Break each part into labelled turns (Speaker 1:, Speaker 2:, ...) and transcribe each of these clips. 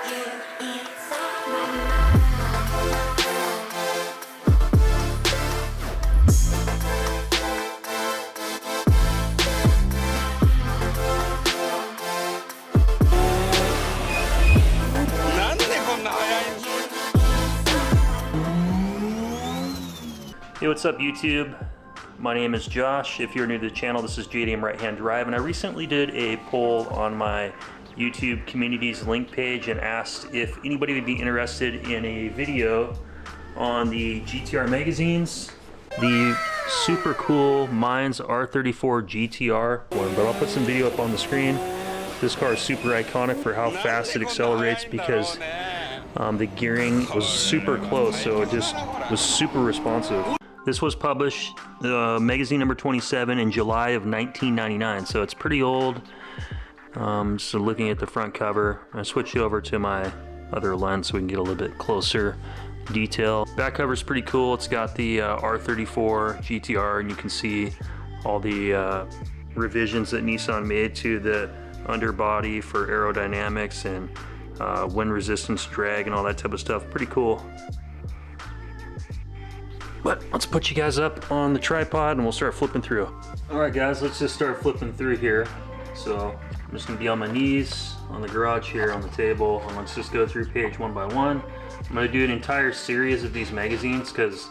Speaker 1: Hey, what's up YouTube? My name is Josh. If you're new to the channel, this is JDM Right Hand Drive, and I recently did a poll on my YouTube community's link page and asked if anybody would be interested in a video on the GTR magazines. The super cool Mines R34 GT-R one, but I'll put some video up on the screen. This car is super iconic for how fast it accelerates because the gearing was super close, so it just was super responsive. This was published, magazine number 27, in July of 1999, so it's pretty old. So looking at the front cover, I switched over to my other lens so we can get a little bit closer detail. Back cover is pretty cool. It's got the R34 GT-R, and you can see all the revisions that Nissan made to the underbody for aerodynamics and wind resistance, drag, and all that type of stuff. Pretty cool. But let's put you guys up on the tripod and we'll start flipping through. All right guys, let's just start flipping through here. So I'm just gonna be on my knees on the garage here on the table, and let's just go through page one by one. I'm gonna do an entire series of these magazines because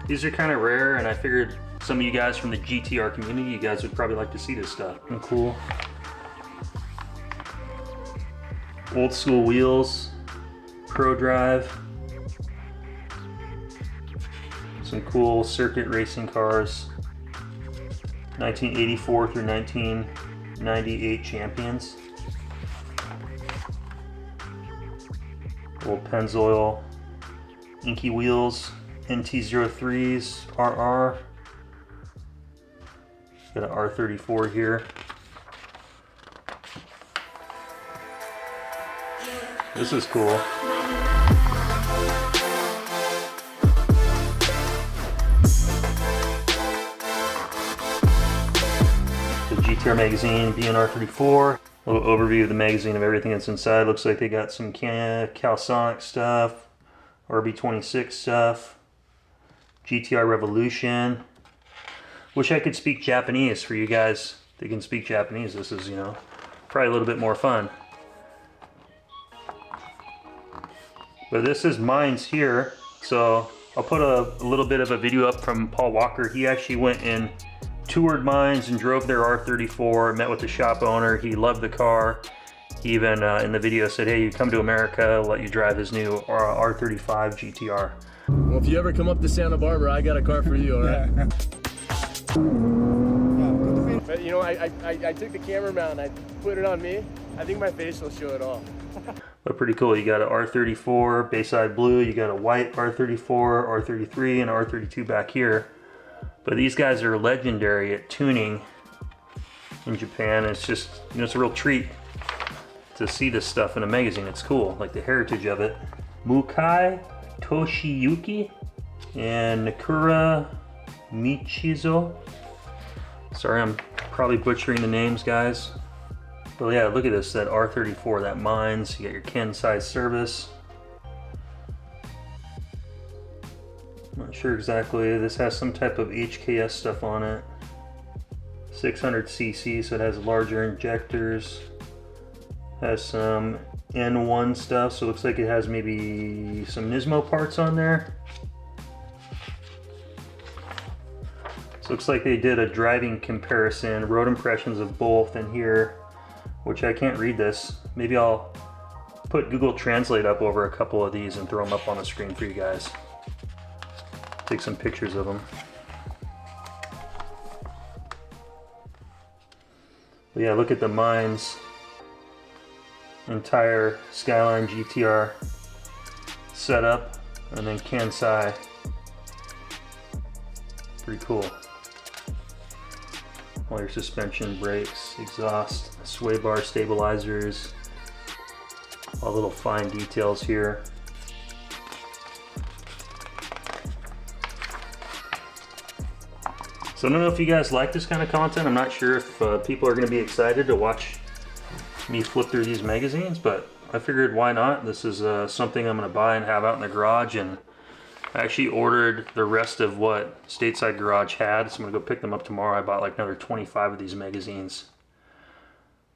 Speaker 1: these are kind of rare, and I figured some of you guys from the GTR community, you guys would probably like to see this stuff. Cool. Old school wheels, Pro Drive. Some cool circuit racing cars, 1984 through 1998 champions. Old Pennzoil, inky wheels, NT03s, RR. Got an R34 here. This is cool. GTR magazine, R34. A little overview of the magazine of everything that's inside. Looks like they got some Calsonic stuff, RB26 stuff, GTR Revolution. Wish I could speak Japanese for you guys that can speak Japanese. This is, you know, probably a little bit more fun. But this is Mines here, so I'll put a little bit of a video up from Paul Walker. He actually went and toured Mines and drove their R34, met with the shop owner. He loved the car. He even in the video said, hey, you come to America, I'll let you drive his new R35 GT-R.
Speaker 2: Well, if you ever come up to Santa Barbara, I got a car for you, all right? But you know, I took the camera mount and I put it on me. I think my face will show it all.
Speaker 1: But pretty cool. You got an R34 Bayside Blue, you got a white R34, R33, and R32 back here. But these guys are legendary at tuning in Japan. It's just, you know, it's a real treat to see this stuff in a magazine. It's cool, like the heritage of it. Mukai Toshiyuki and Nakura Michizo. Sorry, I'm probably butchering the names, guys. But yeah, look at this, that R34, that Mines. You got your Ken size service. Not sure exactly. This has some type of HKS stuff on it. 600cc, so it has larger injectors. Has some N1 stuff, so it looks like it has maybe some Nismo parts on there. So it looks like they did a driving comparison, road impressions of both in here, which I can't read this. Maybe I'll put Google Translate up over a couple of these and throw them up on the screen for you guys. Take some pictures of them. But yeah, look at the Mines entire Skyline GTR setup, and then Kansai. Pretty cool. All your suspension, brakes, exhaust, sway bar stabilizers, all little fine details here. So I don't know if you guys like this kind of content. I'm not sure if people are going to be excited to watch me flip through these magazines, but I figured why not? This is something I'm going to buy and have out in the garage, and I actually ordered the rest of what Stateside Garage had, so I'm going to go pick them up tomorrow. I bought like another 25 of these magazines.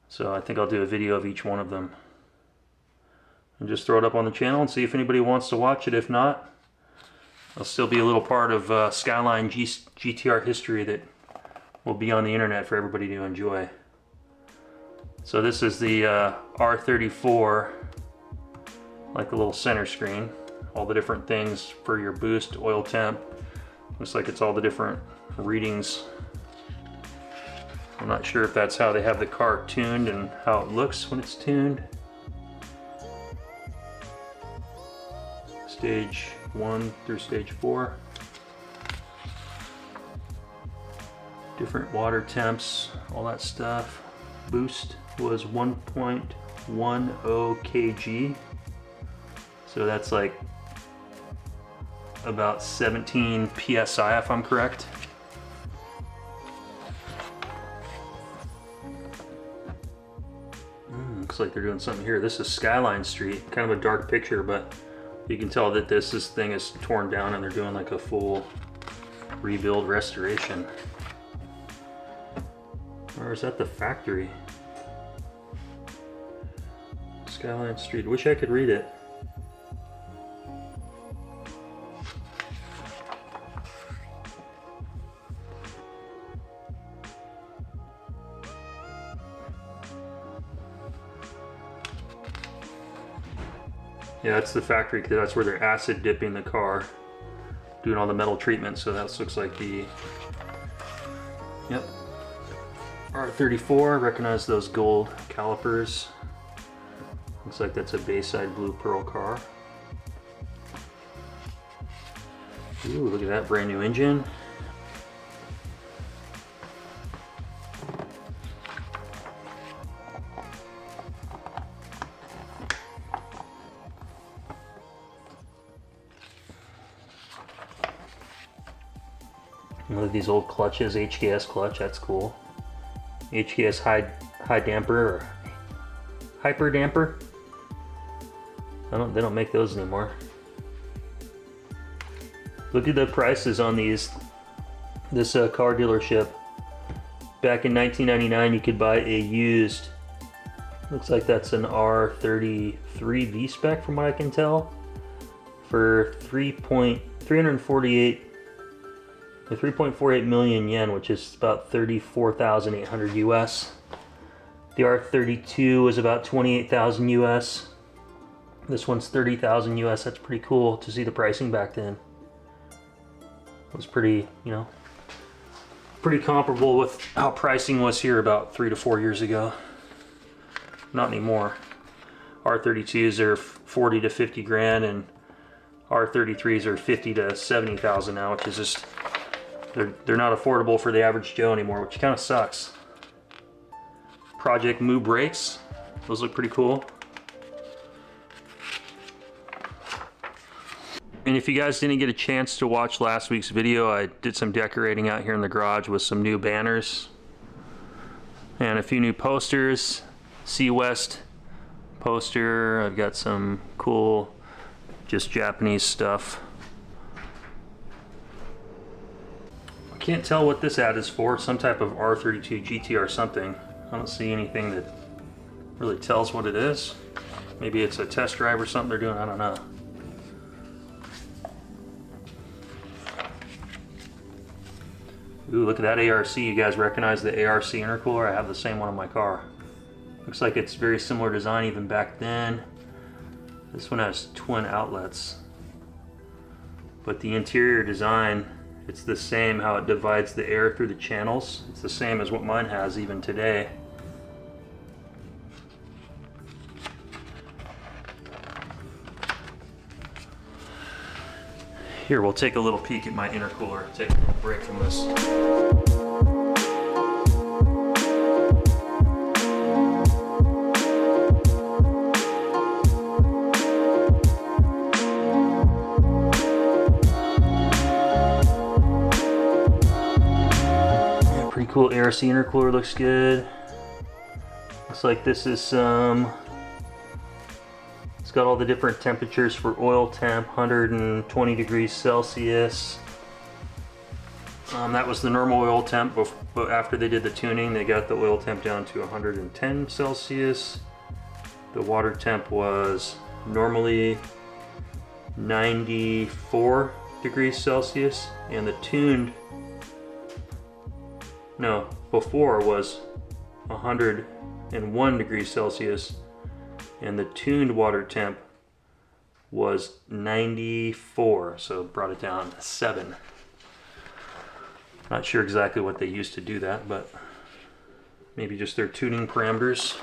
Speaker 1: So I think I'll do a video of each one of them. And just throw it up on the channel and see if anybody wants to watch it. If not, I'll still be a little part of Skyline GTR history that will be on the internet for everybody to enjoy. So this is the R34, like the little center screen. All the different things for your boost, oil temp. Looks like it's all the different readings. I'm not sure if that's how they have the car tuned and how it looks when it's tuned. Stage 1 through stage 4. Different water temps, all that stuff. Boost was 1.10 kg. So that's like about 17 psi if I'm correct. Looks like they're doing something here. This is Skyline Street, kind of a dark picture, but you can tell that this thing is torn down and they're doing like a full rebuild restoration. Or is that the factory? Skyline Street. Wish I could read it. Yeah, that's the factory, because that's where they're acid dipping the car, doing all the metal treatment. So that looks like the, yep, R34. Recognize those gold calipers. Looks like that's a Bayside Blue Pearl car. Ooh, look at that brand new engine. Look at these old clutches, HKS clutch, that's cool. HKS high damper or hyper damper. They don't make those anymore. Look at the prices on these. This car dealership. Back in 1999, you could buy a used. Looks like that's an R33 V spec from what I can tell, for 3.48 million yen, which is about 34,800 US. The R32 was about 28,000 US. This one's 30,000 US. That's pretty cool to see the pricing back then. It was pretty, you know, pretty comparable with how pricing was here about 3 to 4 years ago. Not anymore. R32s are 40 to 50 grand, and R33s are 50 to 70,000 now, which is just, they're not affordable for the average Joe anymore, which kind of sucks. Project Moo brakes, those look pretty cool. And if you guys didn't get a chance to watch last week's video, I did some decorating out here in the garage with some new banners and a few new posters. Sea West poster. I've got some cool just Japanese stuff. I can't tell what this ad is for. Some type of R32 GT or something. I don't see anything that really tells what it is. Maybe it's a test drive or something they're doing, I don't know. Ooh, look at that ARC. You guys recognize the ARC intercooler? I have the same one in my car. Looks like it's very similar design even back then. This one has twin outlets. But the interior design, it's the same, how it divides the air through the channels. It's the same as what mine has even today. Here, we'll take a little peek at my intercooler. Take a little break from this. Yeah, pretty cool ARC intercooler, looks good. Looks like this is some, it's got all the different temperatures for oil temp, 120 degrees Celsius. That was the normal oil temp, but after they did the tuning, they got the oil temp down to 110 Celsius. The water temp was normally 94 degrees Celsius, and the tuned, no, before was 101 degrees Celsius, and the tuned water temp was 94, so brought it down to 7. Not sure exactly what they used to do that, but maybe just their tuning parameters.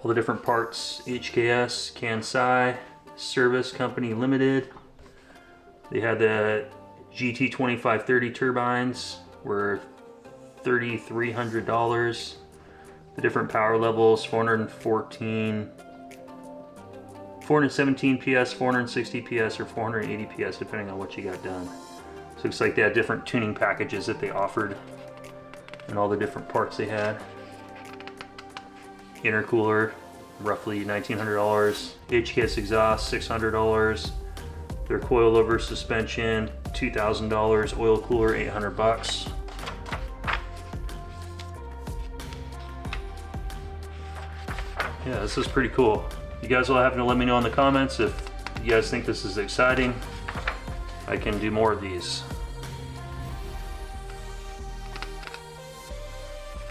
Speaker 1: All the different parts: HKS, Kansai, Service Company Limited. They had the GT2530 turbines, were $3,300. The different power levels: 417 PS, 460 PS, or 480 PS, depending on what you got done. So it looks like they had different tuning packages that they offered, and all the different parts they had. Intercooler, roughly $1,900. HKS exhaust, $600. Their coilover suspension, $2,000. Oil cooler, $800. Yeah, this is pretty cool. You guys will have to let me know in the comments if you guys think this is exciting. I can do more of these.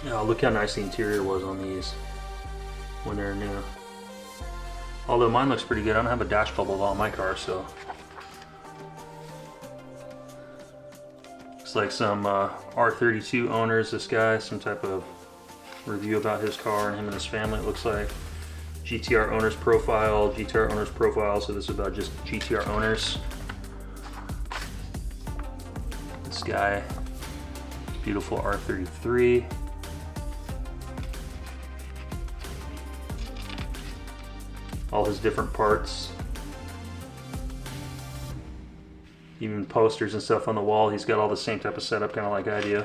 Speaker 1: Oh, look how nice the interior was on these when they're new. Although mine looks pretty good. I don't have a dash bubble on my car, so. Looks like some R32 owners, this guy, some type of review about his car and him and his family, it looks like. GTR owners profile, GTR owners profile, so this is about just GTR owners. This guy, beautiful R33. All his different parts. Even posters and stuff on the wall. He's got all the same type of setup, kind of like I do.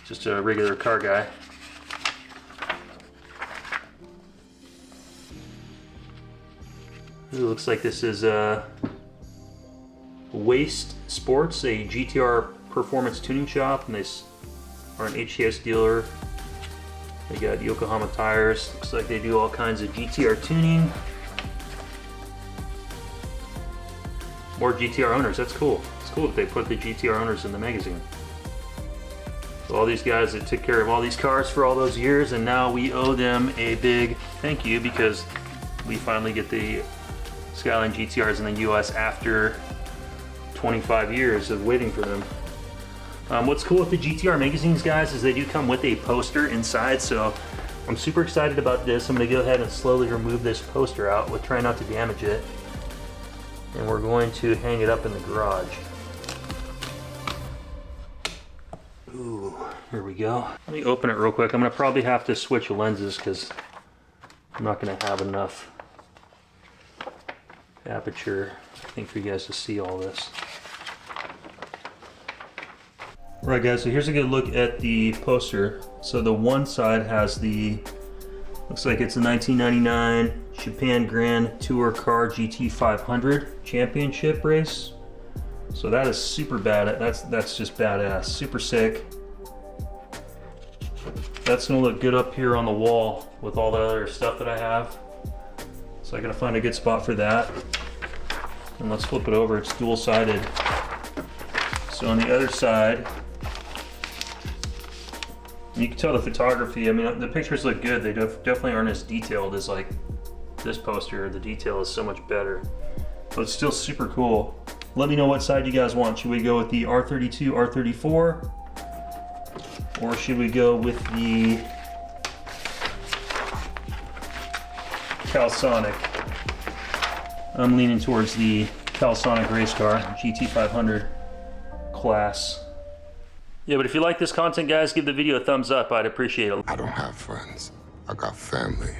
Speaker 1: Just a regular car guy. It looks like this is Waste Sports, a GTR performance tuning shop, and they are an HTS dealer. They got Yokohama tires. Looks like they do all kinds of GTR tuning. More GTR owners, that's cool. It's cool that they put the GTR owners in the magazine. So all these guys that took care of all these cars for all those years, and now we owe them a big thank you because we finally get the Skyline GTRs in the US after 25 years of waiting for them. What's cool with the GTR magazines, guys, is they do come with a poster inside, so I'm super excited about this. I'm going to go ahead and slowly remove this poster out. We'll try not to damage it. And we're going to hang it up in the garage. Ooh, here we go. Let me open it real quick. I'm going to probably have to switch lenses because I'm not going to have enough aperture, I think, for you guys to see all this. Alright guys, so here's a good look at the poster. So the one side has the, looks like it's a 1999 Japan Grand Tour Car GT500 Championship race. So that is super bad. That's just badass, super sick. That's gonna look good up here on the wall with all the other stuff that I have. So I gotta find a good spot for that. And let's flip it over, it's dual-sided. So on the other side, you can tell the photography, I mean, the pictures look good. They definitely aren't as detailed as like this poster. The detail is so much better, but it's still super cool. Let me know what side you guys want. Should we go with the R32, R34? Or should we go with the Calsonic? I'm leaning towards the Calsonic race car, GT500 class. Yeah, but if you like this content, guys, give the video a thumbs up. I'd appreciate it.
Speaker 3: I don't have friends. I got family.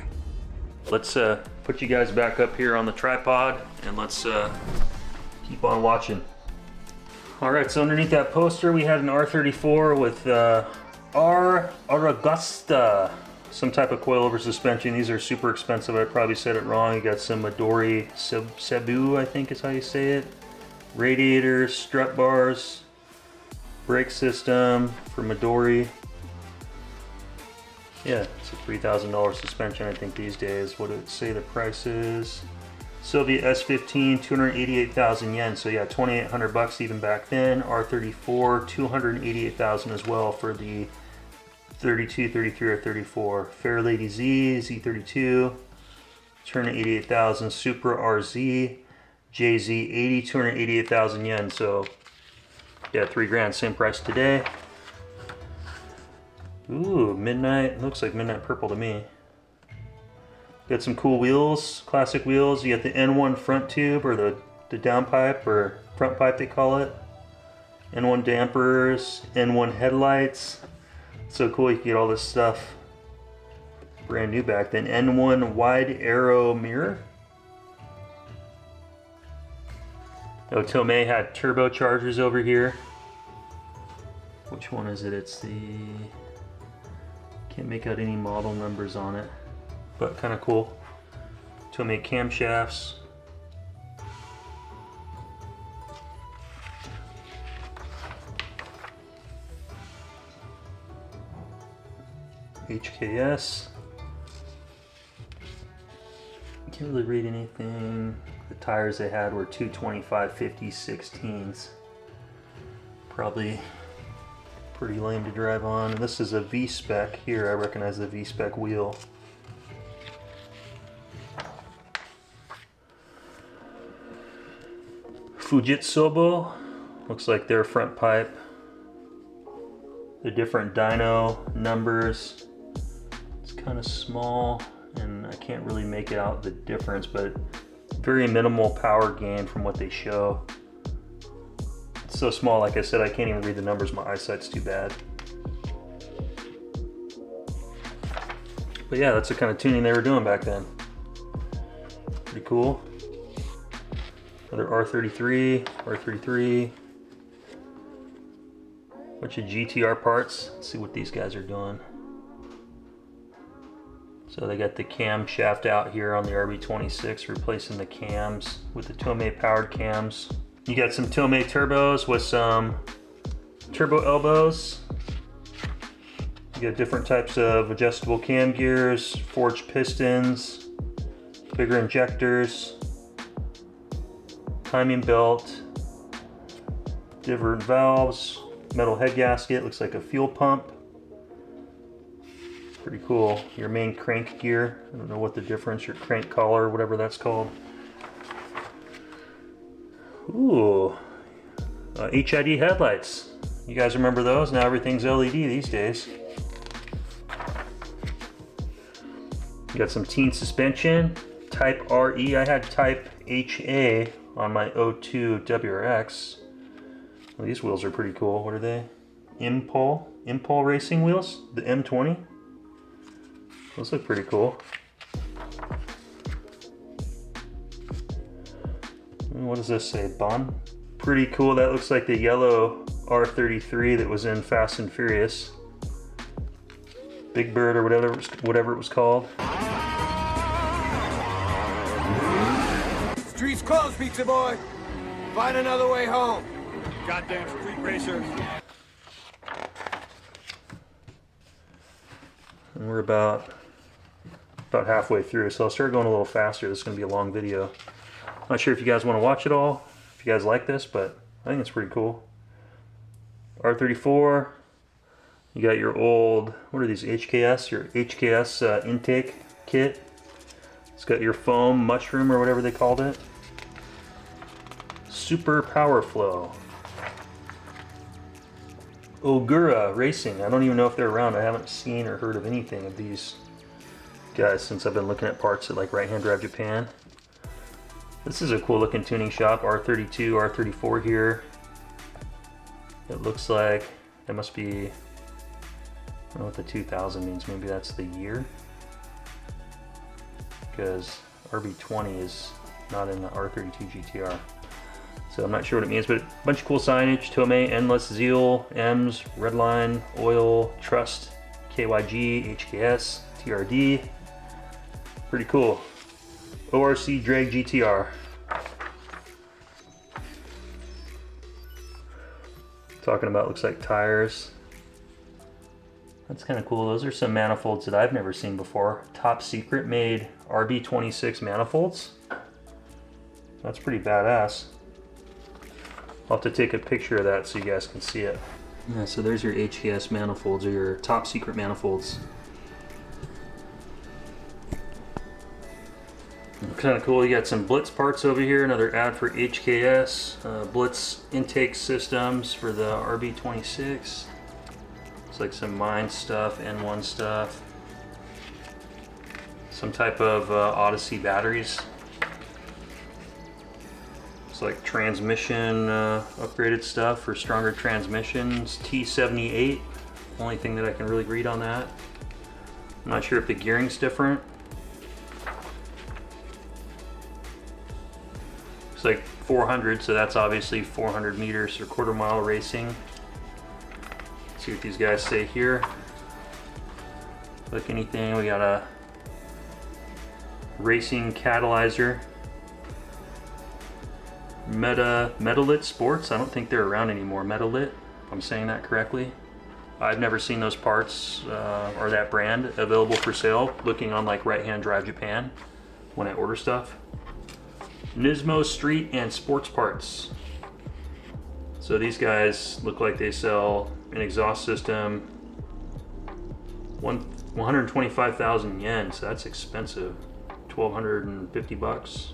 Speaker 1: Let's put you guys back up here on the tripod, and let's keep on watching. All right, so underneath that poster, we had an R34 with R Augusta. some type of coilover suspension. These are super expensive. I probably said it wrong. You got some Midori Cebu, I think is how you say it. Radiators, strut bars, brake system for Midori. Yeah, it's a $3,000 suspension, I think, these days. What did it say the price is? Sylvia S15, 288,000 yen. So yeah, 2,800 bucks even back then. R34, 288,000 as well for the 32, 33, or 34. Fair Lady Z, Z32, 288,000. Supra RZ, JZ80, 288,000 yen. So yeah, 3 grand, same price today. Ooh, midnight, looks like midnight purple to me. Got some cool wheels, classic wheels. You got the N1 front tube, or the downpipe, or front pipe they call it. N1 dampers, N1 headlights. So cool, you can get all this stuff brand new back then. N1 wide arrow mirror. Oh, Tomei had turbochargers over here. Which one is it? It's the... Can't make out any model numbers on it, but kind of cool. Tomei camshafts. HKS. Can't really read anything. The tires they had were 225/50 16s. Probably pretty lame to drive on. And this is a V-spec here. I recognize the V-spec wheel. Fujitsu, looks like their front pipe. The different dyno numbers. It's kind of small and I can't really make out the difference, but very minimal power gain from what they show. It's so small, like I said, I can't even read the numbers. My eyesight's too bad. But yeah, that's the kind of tuning they were doing back then. Pretty cool. Another R33, R33. Bunch of GTR parts. Let's see what these guys are doing. So they got the camshaft out here on the RB26, replacing the cams with the Tomei powered cams. You got some Tomei turbos with some turbo elbows. You got different types of adjustable cam gears, forged pistons, bigger injectors, timing belt, different valves, metal head gasket, looks like a fuel pump. Pretty cool. Your main crank gear, I don't know what the difference, your crank collar, whatever that's called. Ooh, HID headlights. You guys remember those? Now everything's LED these days. You got some teen suspension, Type RE. I had Type HA on my 02 WRX. Well, these wheels are pretty cool. What are they? Impul racing wheels, the M20. Those look pretty cool. What does this say? Bond? Pretty cool. That looks like the yellow R33 that was in Fast and Furious. Big Bird or whatever it was called.
Speaker 4: Streets closed, pizza boy. Find another way home. Goddamn street racers.
Speaker 1: And we're about halfway through, so I'll start going a little faster. This is going to be a long video. Not sure if you guys want to watch it all, if you guys like this, but I think it's pretty cool. R34, you got your old, what are these, HKS? Your HKS intake kit. It's got your foam mushroom or whatever they called it. Super Power Flow. Ogura Racing. I don't even know if they're around. I haven't seen or heard of anything of these guys since I've been looking at parts at like Right Hand Drive Japan. This is a cool looking tuning shop. R32, R34 here. It looks like that must be, I don't know what the 2000 means. Maybe that's the year, because RB20 is not in the R32 GT-R. So I'm not sure what it means, but a bunch of cool signage. Tomei, Endless, Zeal, M's, Redline, Oil, Trust, KYG, HKS, TRD. Pretty cool. ORC drag GTR. Talking about, looks like tires. That's kind of cool. Those are some manifolds that I've never seen before. Top Secret made RB26 manifolds. That's pretty badass. I'll have to take a picture of that so you guys can see it. Yeah, so there's your HKS manifolds, or your Top Secret manifolds. Kind of cool. You got some Blitz parts over here, another ad for HKS. Blitz intake systems for the RB26. It's like some Mind stuff, N1 stuff. Some type of Odyssey batteries. It's like transmission upgraded stuff for stronger transmissions. T78, only thing that I can really read on that. I'm not sure if the gearing's different. It's like 400, so that's obviously 400 meters or quarter mile racing. Let's see what these guys say here. Like anything, we got a racing catalyzer. Metalit Sports, I don't think they're around anymore. Metalit, if I'm saying that correctly. I've never seen those parts or that brand available for sale, looking on like Right Hand Drive Japan when I order stuff. Nismo Street and Sports Parts. So these guys look like they sell an exhaust system, 125,000 yen, so that's expensive. 1,250 bucks.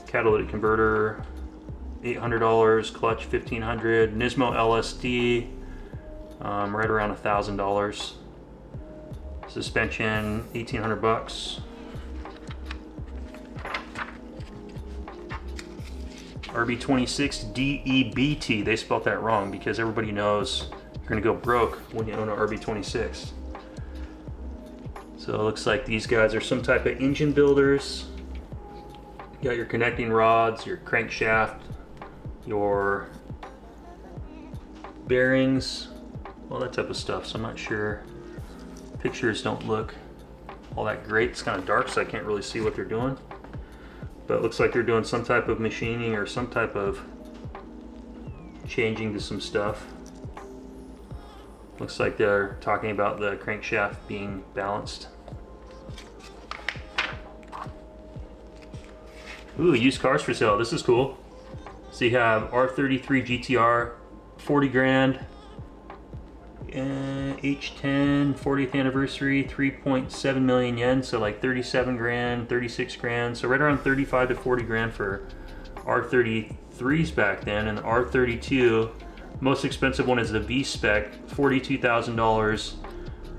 Speaker 1: Catalytic converter, $800. Clutch, $1,500. Nismo LSD, right around $1,000. Suspension, 1,800 bucks. RB26 DEBT, they spelled that wrong because everybody knows you're gonna go broke when you own an RB26. So it looks like these guys are some type of engine builders. You got your connecting rods, your crankshaft, your bearings, all that type of stuff. So I'm not sure. Pictures don't look all that great. It's kind of dark, so I can't really see what they're doing. But it looks like they're doing some type of machining or some type of changing to some stuff. Looks like they're talking about the crankshaft being balanced. Ooh, used cars for sale. This is cool. So you have R33 GT-R, 40 grand. H10 40th anniversary, 3.7 million yen, so like 37 grand, 36 grand, so right around 35 to 40 grand for R33s back then. And the R32, most expensive one is the V-Spec, $42,000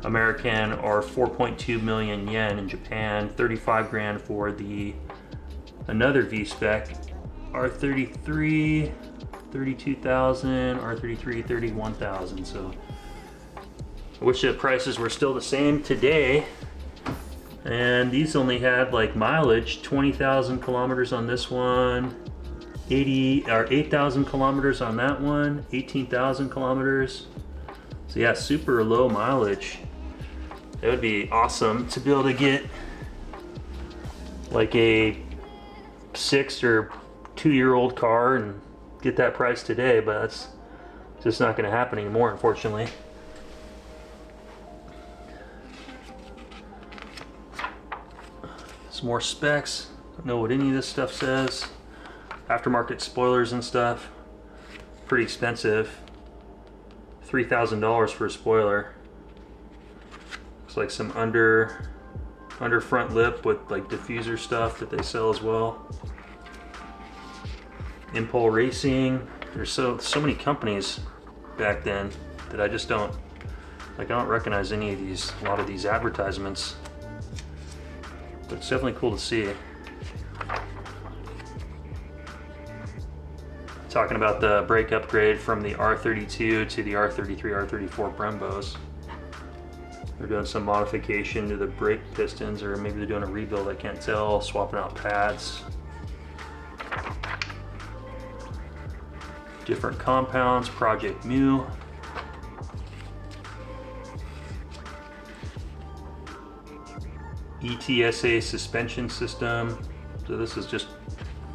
Speaker 1: American, or 4.2 million yen in Japan. 35 grand for the another V-Spec, R33, 32,000, R33, 31,000. So I wish the prices were still the same today. And these only had like mileage, 20,000 kilometers on this one, 8,000 kilometers on that one, 18,000 kilometers. So yeah, super low mileage. That would be awesome to be able to get like a 6 or 2-year-old car and get that price today, but that's just not going to happen anymore, unfortunately. Some more specs. Don't know what any of this stuff says. Aftermarket spoilers and stuff. Pretty expensive. $3,000 for a spoiler. Looks like some under front lip with like diffuser stuff that they sell as well. Impol Racing. There's so many companies back then that I just don't recognize any of these, a lot of these advertisements. But it's definitely cool to see. Talking about the brake upgrade from the R32 to the R33, R34 Brembos. They're doing some modification to the brake pistons, or maybe they're doing a rebuild, I can't tell, swapping out pads. Different compounds, Project Mu. ETSA suspension system. So this is just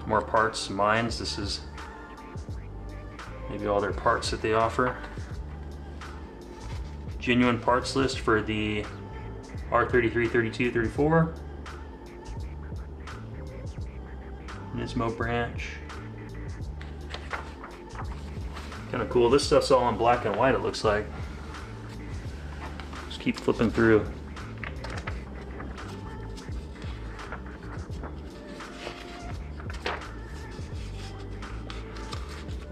Speaker 1: more parts, mines. This is maybe all their parts that they offer. Genuine parts list for the R33, 32, 34. Nismo branch. Kind of cool. This stuff's all in black and white, it looks like. Just keep flipping through.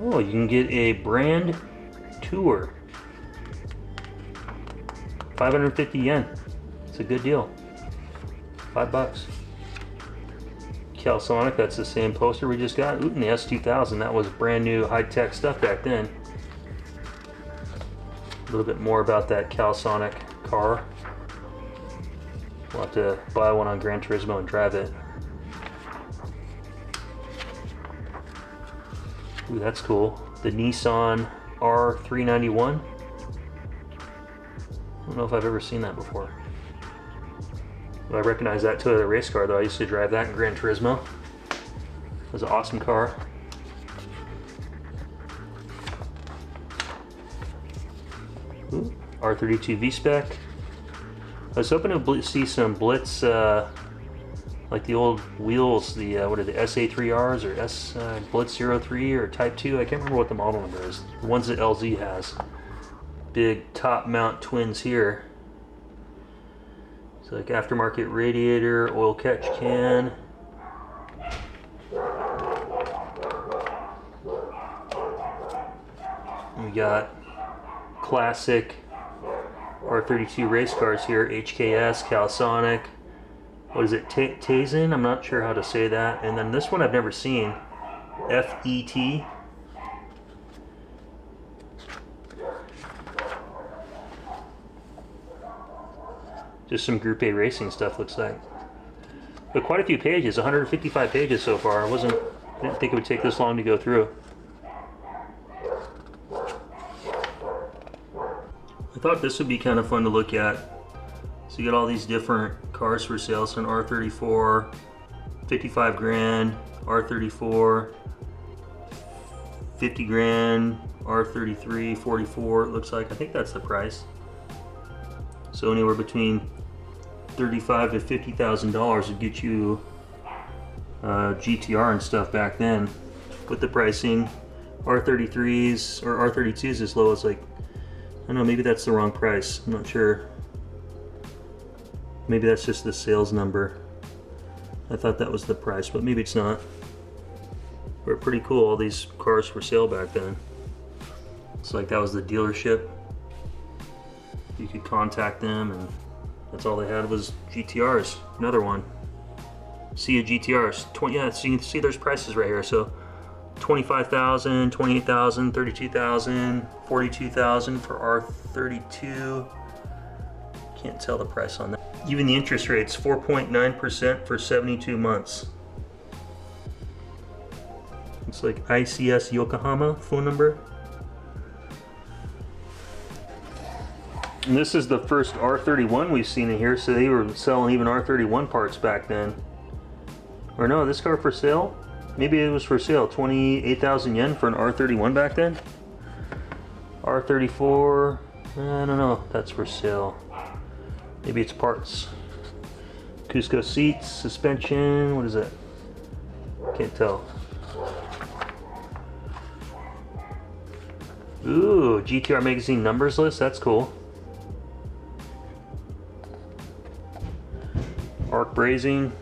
Speaker 1: Oh, you can get a brand tour. 550 yen. It's a good deal. $5. Calsonic, that's the same poster we just got. Ooh, and the S2000, that was brand new high-tech stuff back then. A little bit more about that Calsonic car. We'll have to buy one on Gran Turismo and drive it. Ooh, that's cool. The Nissan R391. I don't know if I've ever seen that before. I recognize that Toyota race car though. I used to drive that in Gran Turismo. It was an awesome car. Ooh, R32 V-Spec. I was hoping to see some Blitz, like the old wheels, the what are the SA3Rs or Blitz 03 or Type 2. I can't remember what the model number is. The ones that LZ has. Big top mount twins here. It's like aftermarket radiator, oil catch can. We got classic R32 race cars here, HKS, Calsonic. What is it, Tazen? I'm not sure how to say that. And then this one I've never seen, FET. Just some Group A racing stuff, looks like. But quite a few pages, 155 pages so far. I didn't think it would take this long to go through. I thought this would be kind of fun to look at. So you got all these different cars for sale. So an R34, 55 grand, R34, 50 grand, R33, 44, it looks like. I think that's the price. So anywhere between $35,000 to $50,000 would get you GTR and stuff back then. With the pricing, R33s or R32s as low as like, I don't know, maybe that's the wrong price. I'm not sure. Maybe that's just the sales number. I thought that was the price, but maybe it's not. But pretty cool, all these cars for sale back then. It's like that was the dealership. You could contact them, and that's all they had was GTRs. Another one. See GTRs. Yeah, so you can see there's prices right here. So 25,000, 28,000, 32,000, 42,000 for R32. Can't tell the price on that. Even the interest rate's 4.9% for 72 months. It's like ICS Yokohama phone number. And this is the first R31 we've seen in here, so they were selling even R31 parts back then. Or no, this car for sale? Maybe it was for sale, 28,000 yen for an R31 back then? R34, I don't know if that's for sale. Maybe it's parts. Cusco seats, suspension, what is that? Can't tell. Ooh, GTR magazine numbers list, that's cool. Arc brazing.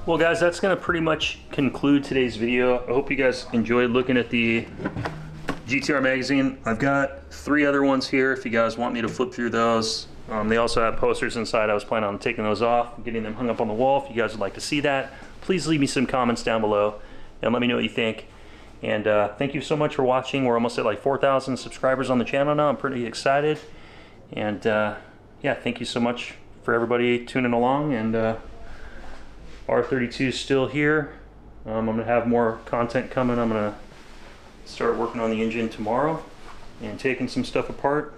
Speaker 1: Well guys, that's gonna pretty much conclude today's video. I hope you guys enjoyed looking at the GTR magazine. I've got 3 other ones here if you guys want me to flip through those. They also have posters inside. I was planning on taking those off, getting them hung up on the wall. If you guys would like to see that, please leave me some comments down below and let me know what you think. And thank you so much for watching. We're almost at like 4,000 subscribers on the channel now. I'm pretty excited. And yeah, thank you so much for everybody tuning along. And R32 is still here. I'm gonna have more content coming. I'm gonna start working on the engine tomorrow and taking some stuff apart.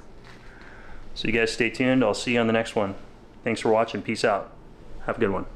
Speaker 1: So you guys stay tuned. I'll see you on the next one. Thanks for watching. Peace out. Have a good one.